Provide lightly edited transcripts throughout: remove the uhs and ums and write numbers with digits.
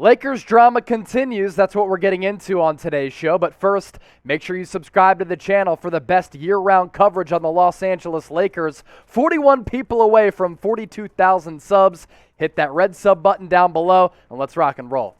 Lakers drama continues. That's what we're getting into on today's show. But first, make sure you subscribe to the channel for the best year-round coverage on the Los Angeles Lakers. 41 people away from 42,000 subs. Hit that red sub button down below, and let's rock and roll.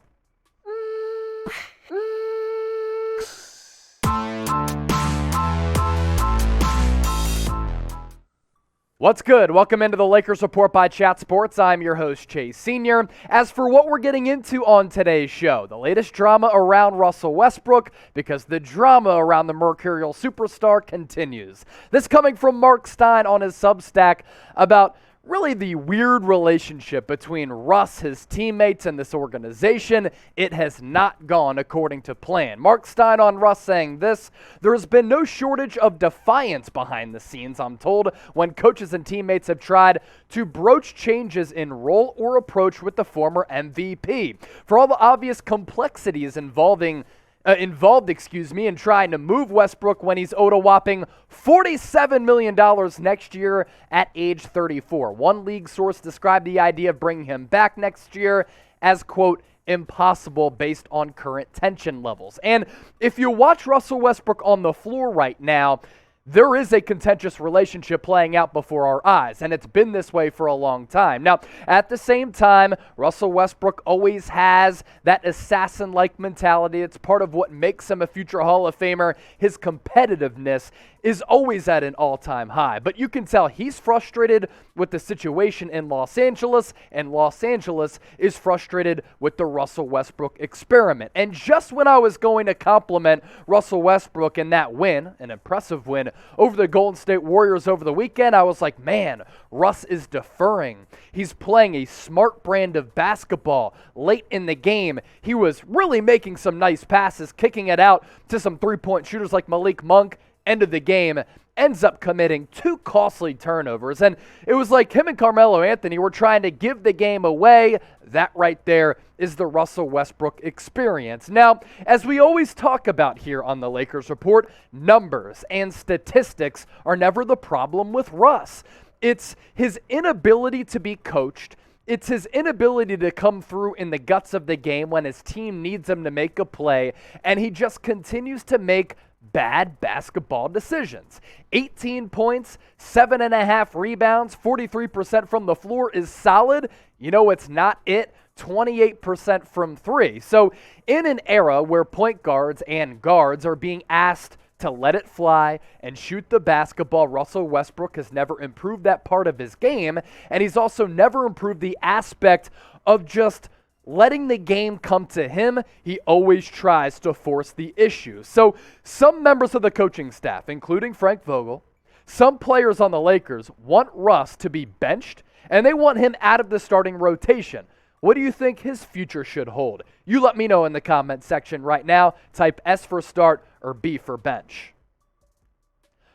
What's good? Welcome into the Lakers Report by Chat Sports. I'm your host, Chase Sr. As for what we're getting into on today's show, the latest drama around Russell Westbrook, because the drama around the Mercurial superstar continues. This coming from Marc Stein on his Substack about really the weird relationship between Russ, his teammates, and this organization. It has not gone according to plan. Marc Stein on Russ saying this: there has been no shortage of defiance behind the scenes, I'm told, when coaches and teammates have tried to broach changes in role or approach with the former MVP. For all the obvious complexities involved in trying to move Westbrook when he's owed a whopping $47 million next year at age 34. One league source described the idea of bringing him back next year as, quote, impossible based on current tension levels. And if you watch Russell Westbrook on the floor right now, there is a contentious relationship playing out before our eyes, and it's been this way for a long time. Now, at the same time, Russell Westbrook always has that assassin-like mentality. It's part of what makes him a future Hall of Famer. His competitiveness is always at an all-time high. But you can tell he's frustrated with the situation in Los Angeles, and Los Angeles is frustrated with the Russell Westbrook experiment. And just when I was going to compliment Russell Westbrook in that win, an impressive win, over the Golden State Warriors over the weekend, I was like, man, Russ is deferring. He's playing a smart brand of basketball. Late in the game, he was really making some nice passes, kicking it out to some three-point shooters like Malik Monk. End of the game, ends up committing two costly turnovers. And it was like him and Carmelo Anthony were trying to give the game away. That right there is the Russell Westbrook experience. Now, as we always talk about here on the Lakers Report, numbers and statistics are never the problem with Russ. It's his inability to be coached. It's his inability to come through in the guts of the game when his team needs him to make a play, and he just continues to make bad basketball decisions. 18 points, 7.5 rebounds, 43% from the floor is solid. You know it's not it. 28% from three. So in an era where point guards and guards are being asked to let it fly and shoot the basketball, Russell Westbrook has never improved that part of his game, and he's also never improved the aspect of just letting the game come to him. He always tries to force the issue. So some members of the coaching staff, including Frank Vogel, some players on the Lakers want Russ to be benched, and they want him out of the starting rotation. What do you think his future should hold? You let me know in the comment section right now. Type S for start or B for bench.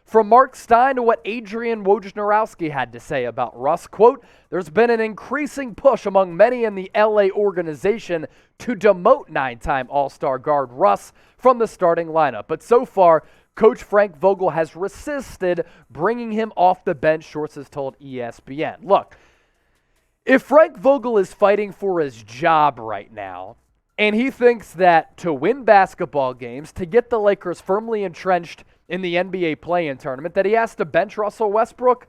From Marc Stein to what Adrian Wojnarowski had to say about Russ, quote, there's been an increasing push among many in the LA organization to demote 9-time All-Star guard Russ from the starting lineup. But so far, Coach Frank Vogel has resisted bringing him off the bench, sources told ESPN. Look, if Frank Vogel is fighting for his job right now, and he thinks that to win basketball games, to get the Lakers firmly entrenched in the NBA play-in tournament, that he has to bench Russell Westbrook,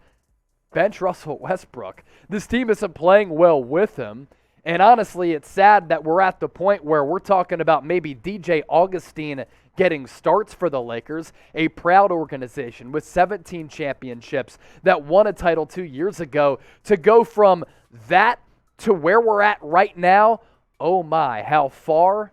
bench Russell Westbrook. This team isn't playing well with him. And honestly, it's sad that we're at the point where we're talking about maybe DJ Augustine getting starts for the Lakers, a proud organization with 17 championships that won a title 2 years ago, to go from that to where we're at right now. Oh my, how far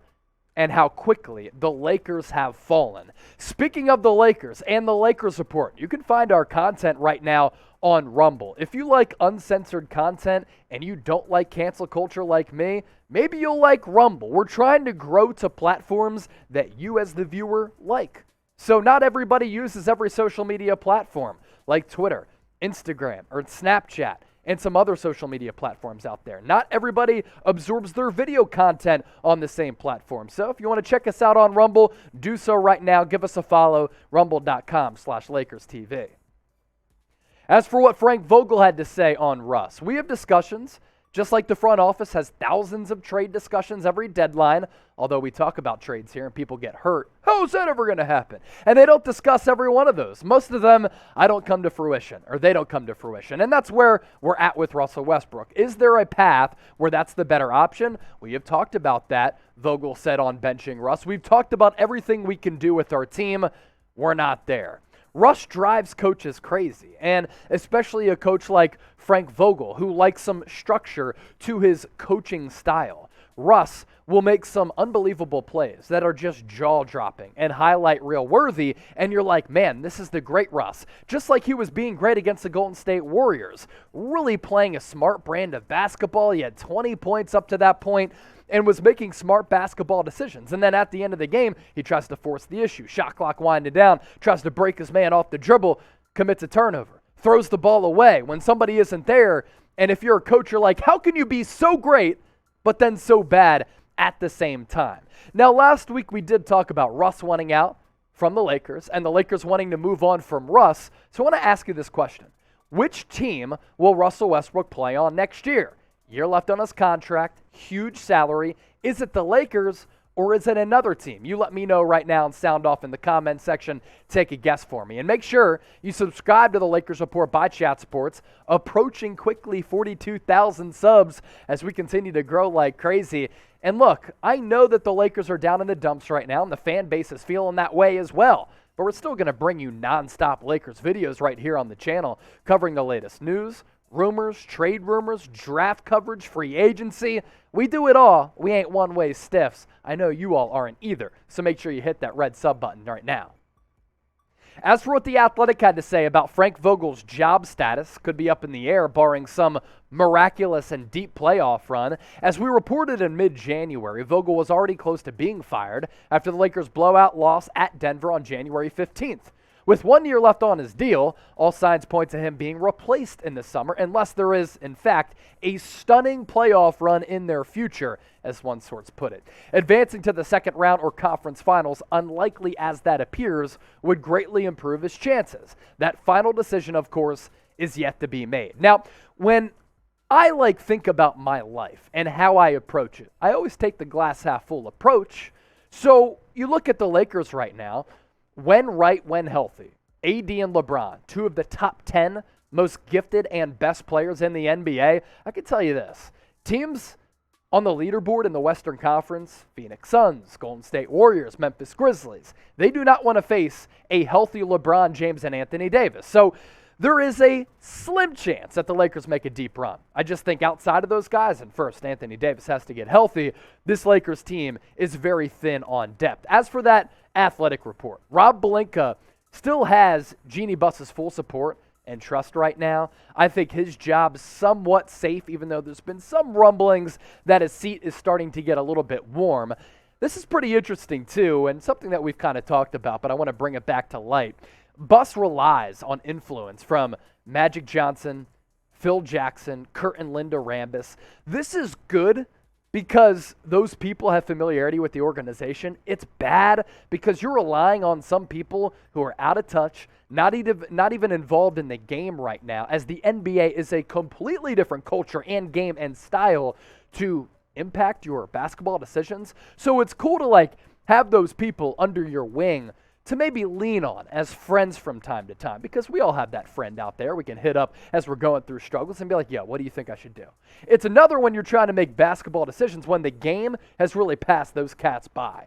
and how quickly the Lakers have fallen. Speaking of the Lakers and the Lakers Report, you can find our content right now on Rumble. If you like uncensored content and you don't like cancel culture like me, maybe you'll like Rumble. We're trying to grow to platforms that you as the viewer like. So not everybody uses every social media platform like Twitter, Instagram, or Snapchat, and some other social media platforms out there. Not everybody absorbs their video content on the same platform. So if you want to check us out on Rumble, do so right now. Give us a follow, rumble.com/LakersTV. As for what Frank Vogel had to say on Russ, we have discussions Just like the front office has thousands of trade discussions every deadline, although we talk about trades here and people get hurt. How's that ever going to happen? And they don't discuss every one of those. Most of them, I don't come to fruition, or they don't come to fruition. And that's where we're at with Russell Westbrook. Is there a path where that's the better option? We have talked about that. Vogel said on benching Russ. We've talked about everything we can do with our team. We're not there. Russ drives coaches crazy, and especially a coach like Frank Vogel, who likes some structure to his coaching style. Russ will make some unbelievable plays that are just jaw-dropping and highlight reel worthy, and you're like, man, this is the great Russ. Just like he was being great against the Golden State Warriors, really playing a smart brand of basketball. He had 20 points up to that point and was making smart basketball decisions. And then at the end of the game, he tries to force the issue. Shot clock winding down, tries to break his man off the dribble, commits a turnover, throws the ball away when somebody isn't there. And if you're a coach, you're like, how can you be so great but then so bad at the same time? Now, last week we did talk about Russ wanting out from the Lakers and the Lakers wanting to move on from Russ. So I want to ask you this question. Which team will Russell Westbrook play on next year? Year left on his contract, huge salary. Is it the Lakers or is it another team? You let me know right now and sound off in the comment section. Take a guess for me. And make sure you subscribe to the Lakers Report by Chat Sports, approaching quickly 42,000 subs as we continue to grow like crazy. And look, I know that the Lakers are down in the dumps right now, and the fan base is feeling that way as well. But we're still going to bring you nonstop Lakers videos right here on the channel, covering the latest news, rumors, trade rumors, draft coverage, free agency. We do it all. We ain't one-way stiffs. I know you all aren't either, so make sure you hit that red sub button right now. As for what The Athletic had to say about Frank Vogel's job status, could be up in the air barring some miraculous and deep playoff run. As we reported in mid-January, Vogel was already close to being fired after the Lakers' blowout loss at Denver on January 15th. With 1 year left on his deal, all signs point to him being replaced in the summer, unless there is, in fact, a stunning playoff run in their future, as one source put it. Advancing to the second round or conference finals, unlikely as that appears, would greatly improve his chances. That final decision, of course, is yet to be made. Now, when I think about my life and how I approach it, I always take the glass half full approach. So you look at the Lakers right now. When right, when healthy, AD and LeBron, two of the top 10 most gifted and best players in the NBA, I can tell you this. Teams on the leaderboard in the Western Conference, Phoenix Suns, Golden State Warriors, Memphis Grizzlies, they do not want to face a healthy LeBron James and Anthony Davis. So there is a slim chance that the Lakers make a deep run. I just think outside of those guys, and first Anthony Davis has to get healthy, this Lakers team is very thin on depth. As for that Athletic report, Rob Pelinka still has Jeannie Buss's full support and trust right now. I think his job's somewhat safe, even though there's been some rumblings that his seat is starting to get a little bit warm. This is pretty interesting too, and something that we've kind of talked about, but I want to bring it back to light. Buss relies on influence from Magic Johnson, Phil Jackson, Kurt and Linda Rambis. This is good because those people have familiarity with the organization. It's bad because you're relying on some people who are out of touch, not even involved in the game right now, as the NBA is a completely different culture and game and style to impact your basketball decisions. So it's cool to have those people under your wing to maybe lean on as friends from time to time, because we all have that friend out there we can hit up as we're going through struggles and be like, yo, what do you think I should do? It's another when you're trying to make basketball decisions when the game has really passed those cats by.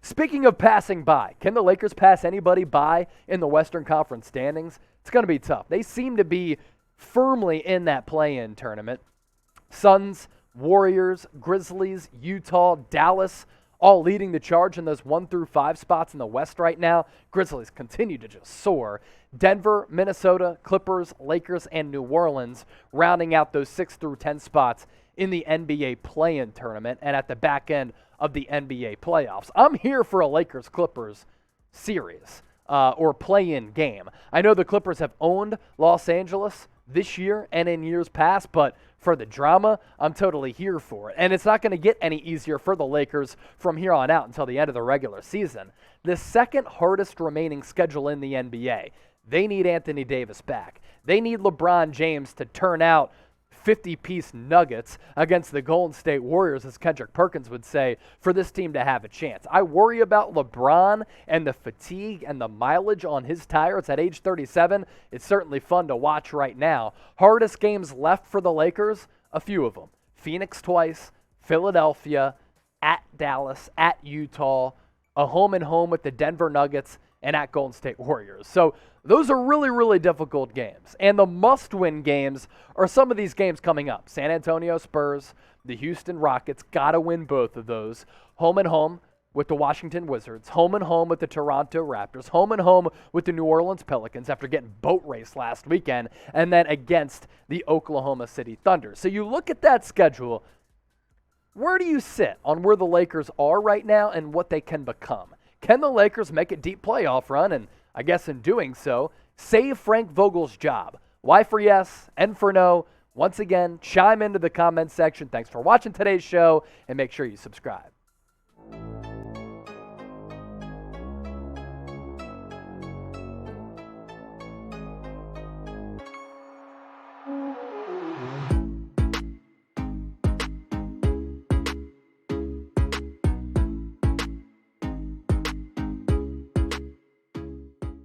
Speaking of passing by, can the Lakers pass anybody by in the Western Conference standings? It's going to be tough. They seem to be firmly in that play-in tournament. Suns, Warriors, Grizzlies, Utah, Dallas, all leading the charge in those 1 through 5 spots in the West right now. Grizzlies continue to just soar. Denver, Minnesota, Clippers, Lakers, and New Orleans rounding out those 6 through 10 spots in the NBA play-in tournament and at the back end of the NBA playoffs. I'm here for a Lakers-Clippers series or play-in game. I know the Clippers have owned Los Angeles this year and in years past, but for the drama, I'm totally here for it. And it's not going to get any easier for the Lakers from here on out until the end of the regular season. The second hardest remaining schedule in the NBA. They need Anthony Davis back. They need LeBron James to turn out 50-piece nuggets against the Golden State Warriors, as Kendrick Perkins would say, for this team to have a chance. I worry about LeBron and the fatigue and the mileage on his tires at age 37. It's certainly fun to watch right now. Hardest games left for the Lakers, a few of them. Phoenix twice, Philadelphia, at Dallas, at Utah, a home and home with the Denver Nuggets, and at Golden State Warriors. So those are really, really difficult games. And the must-win games are some of these games coming up. San Antonio Spurs, the Houston Rockets, got to win both of those. Home and home with the Washington Wizards, home and home with the Toronto Raptors, home and home with the New Orleans Pelicans after getting boat raced last weekend, and then against the Oklahoma City Thunder. So you look at that schedule, where do you sit on where the Lakers are right now and what they can become? Can the Lakers make a deep playoff run and, I guess in doing so, save Frank Vogel's job? Y for yes, N for no. Once again, chime into the comments section. Thanks for watching today's show, and make sure you subscribe.